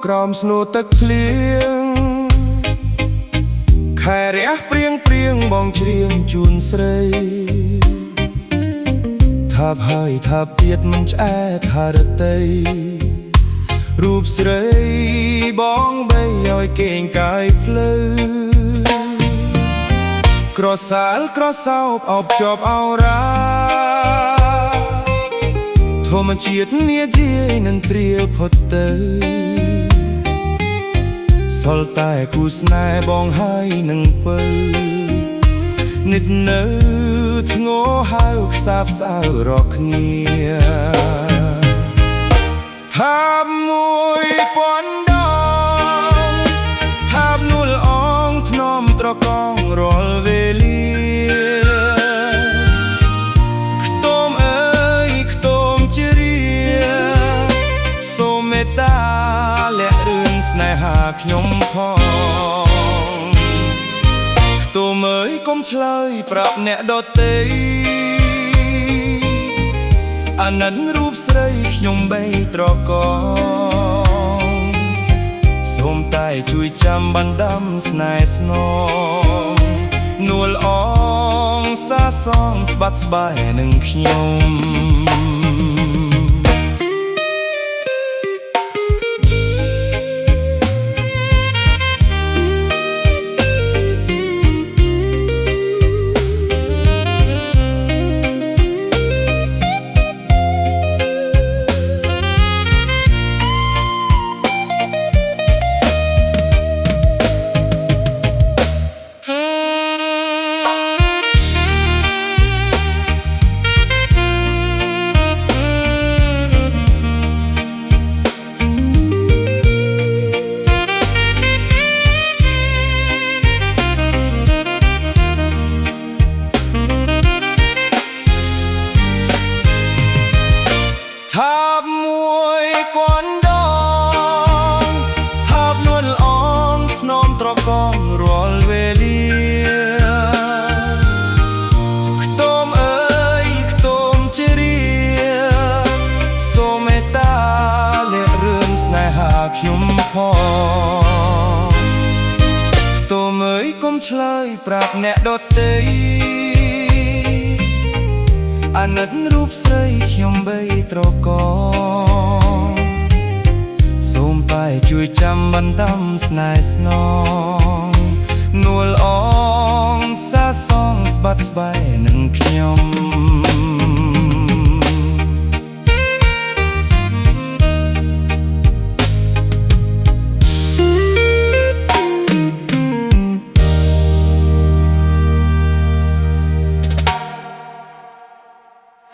ក្រោមស្នូទឹកភ្លៀងខែរះព្រៀងបងច្រៀងជូនស្រីថាបហើយថាបទៀតមិនឆ្អែតថារតីរូបស្រីបងបីឲ្យគេងកាយភ្លឺក្រសាលក្រសោបអបជាប់អោរាធម្មជាតិនាជានឹងត្រៀលផុតទៅសល់តែគូស្នេហ៍បងហើយនឹងពើនិតនៅធ្ងរហៅខ្សាបស្អើរកគ្នាថាបមួយពាន់ដងថាបនួលអងធ្នមត្រកងរាល់វេលាខ្ទមអើយខ្ទមជ្រាសូមមេត្តាលាក់រឿងស្នេហាខ្ញុំផងខ្ទមអើយកុំឆ្លើយប្រាប់អ្នកដទៃអាណិតរូបស្រីខ្ញុំបីត្រកងសូមតែជួយចាំបណ្ដាំស្នេហ៍ស្នងនួលអងសាសងស្បាត់ស្បាយនឹងខ្ញុំថាបមួយគាន់ដងថាបនួលអងធ្នមត្រកងរាល់វេលាខ្ទមអើយខ្ទមជ្រាសូមមេត្តាលាក់រឿងស្នេហាខ្ញុំផងខ្ទមអើយកុំឆ្លើយប្រាប់អ្នកដទៃអាណិតរូបស្រីខ្ញុំបីត្រកងសូមតែជួយចាំបណ្ដាំស្នេហ៍ស្នងនួលអងសាសងស្បាត់ស្បាយនឹងខ្ញុំ